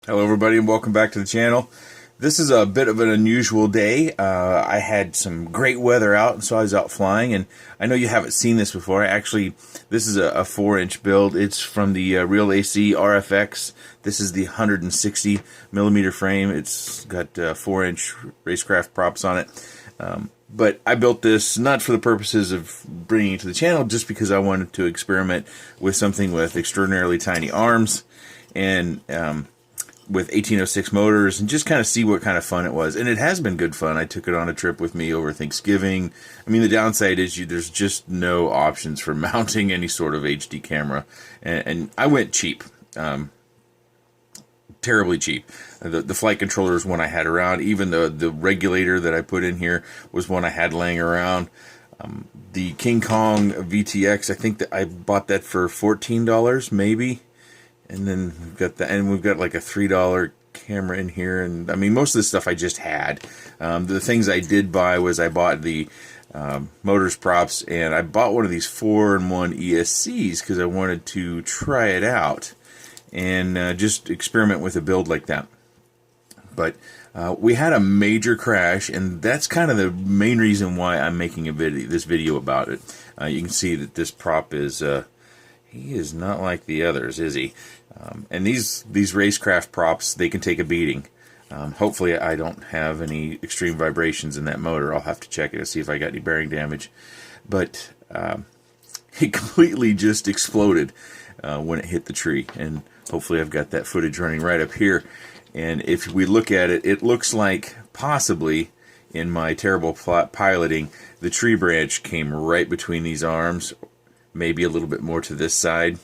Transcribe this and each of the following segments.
Hello everybody and welcome back to the channel. This is a bit of an unusual day. I had some great weather out, and so I was out flying, and I know you haven't seen this before. This is a 4-inch build. It's from the Realacc RFX. This is the 160 millimeter frame. It's got 4-inch racecraft props on it. But I built this not for the purposes of bringing it to the channel, just because I wanted to experiment with something with extraordinarily tiny arms and with 1806 motors, and just kind of see what kind of fun it was. And it has been good fun. I took it on a trip with me over Thanksgiving. I mean, the downside is there's just no options for mounting any sort of HD camera. And I went cheap. Terribly cheap. The flight controller is one I had around. Even the regulator that I put in here was one I had laying around. The King Kong VTX, I think that I bought that for $14 maybe. And then we've got that, and we've got like a $3 camera in here. And I mean, most of the stuff I just had. The things I did buy was I bought the motors props, and I bought one of these 4-in-1 ESCs because I wanted to try it out and just experiment with a build like that. But we had a major crash, and that's kind of the main reason why I'm making this video about it. You can see that this prop is he is not like the others, is he? And these racecraft props, they can take a beating. Hopefully I don't have any extreme vibrations in that motor. I'll have to check it to see if I got any bearing damage. But it completely just exploded when it hit the tree. And hopefully I've got that footage running right up here. And if we look at it, it looks like possibly in my terrible piloting, the tree branch came right between these arms, maybe a little bit more to this side.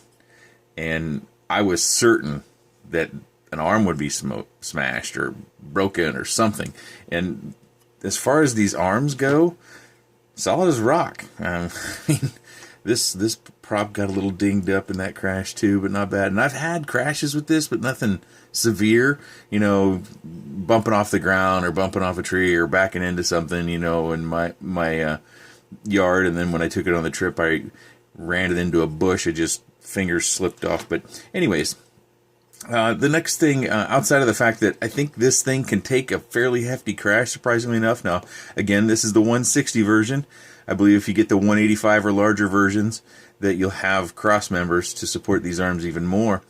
And I was certain that an arm would be smashed or broken or something. And as far as these arms go, solid as rock. I mean, this prop got a little dinged up in that crash too, but not bad. And I've had crashes with this, but nothing severe. You know, bumping off the ground or bumping off a tree or backing into something, you know, in my yard. And then when I took it on the trip, I ran it into a bush. It just fingers slipped off. But anyways, the next thing, outside of the fact that I think this thing can take a fairly hefty crash, surprisingly enough. Now, again, this is the 160 version. I believe if you get the 185 or larger versions, that you'll have cross members to support these arms even more.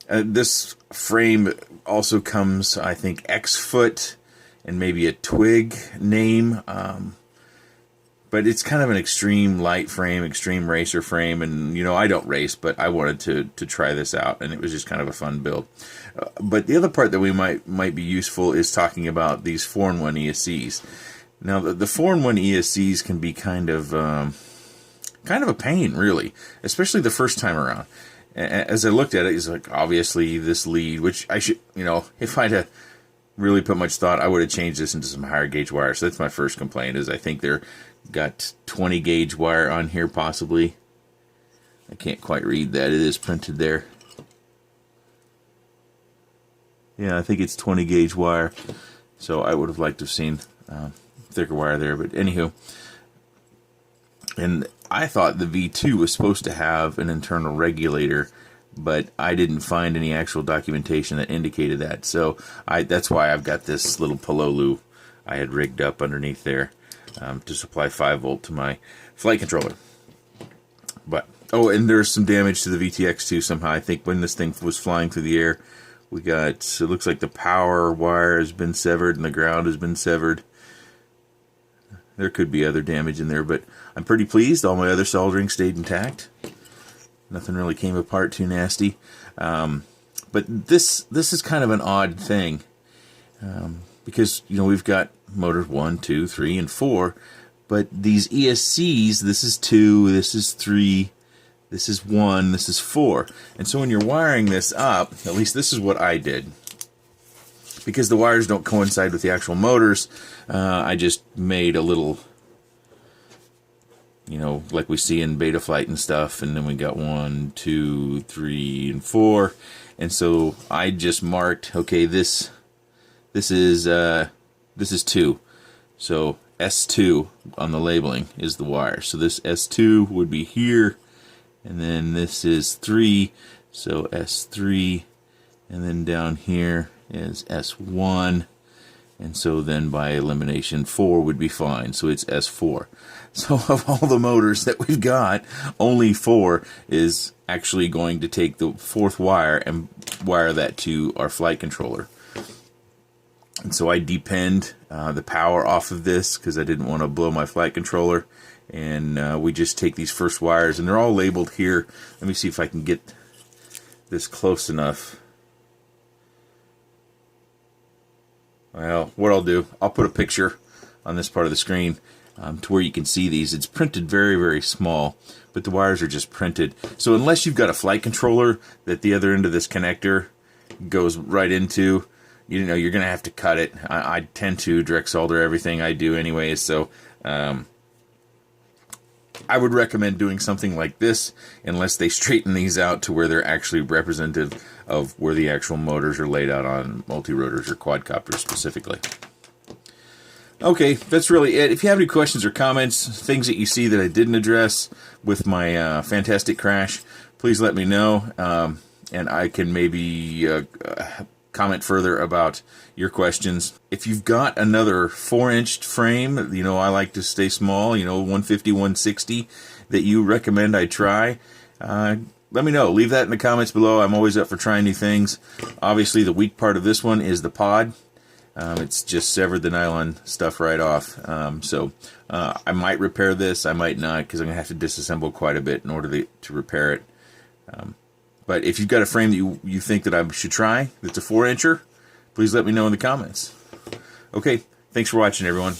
This frame also comes, I think, X-Foot and maybe a Twig name. But it's kind of an extreme light frame, extreme racer frame, and you know, I don't race, but I wanted to try this out, and it was just kind of a fun build. But the other part that we might be useful is talking about these 4-in-1 ESCs. Now, the 4-in-1 ESCs can be kind of a pain, really, especially the first time around. As I looked at it, it's like, obviously this lead, which I should, you know, if I'd have really put much thought, I would have changed this into some higher gauge wire. So that's my first complaint, is I think they're got 20 gauge wire on here, possibly. I can't quite read that. It is printed there. Yeah, I think it's 20 gauge wire. So I would have liked to have seen thicker wire there. But anywho, and I thought the V2 was supposed to have an internal regulator, but I didn't find any actual documentation that indicated that. So that's why I've got this little Pololu I had rigged up underneath there to supply 5-volt to my flight controller. But oh, and there's some damage to the VTX too somehow. I think when this thing was flying through the air, we got, it looks like the power wire has been severed and the ground has been severed. There could be other damage in there, but I'm pretty pleased. All my other soldering stayed intact. Nothing really came apart too nasty. But this is kind of an odd thing. Because, you know, we've got motors 1, 2, 3, and 4. But these ESCs, this is 2, this is 3, this is 1, this is 4. And so when you're wiring this up, at least this is what I did. Because the wires don't coincide with the actual motors, I just made a little, you know, like we see in Betaflight and stuff, and then we got 1, 2, 3, and 4, and so I just marked, okay, this is 2, so S2 on the labeling is the wire, so this S2 would be here, and then this is 3, so S3, And then down here is S1. And so then by elimination, 4 would be fine. So it's S4. So of all the motors that we've got, only 4 is actually going to take the 4th wire and wire that to our flight controller. And so I depend the power off of this because I didn't want to blow my flight controller. And we just take these first wires, and they're all labeled here. Let me see if I can get this close enough. Well, what I'll do, I'll put a picture on this part of the screen to where you can see these. It's printed very, very small, but the wires are just printed. So unless you've got a flight controller that the other end of this connector goes right into, you know, you're going to have to cut it. I tend to direct solder everything I do anyways, so I would recommend doing something like this unless they straighten these out to where they're actually representative of where the actual motors are laid out on multi-rotors or quadcopters specifically. Okay, that's really it. If you have any questions or comments, things that you see that I didn't address with my fantastic crash, please let me know, and I can maybe comment further about your questions. If you've got another 4-inch frame, you know, I like to stay small, you know, 150, 160, that you recommend I try, let me know. Leave that in the comments below. I'm always up for trying new things. Obviously, the weak part of this one is the pod. It's just severed the nylon stuff right off. So I might repair this. I might not, because I'm going to have to disassemble quite a bit in order to repair it. But if you've got a frame that you think that I should try that's a 4-incher, please let me know in the comments. Okay, thanks for watching, everyone.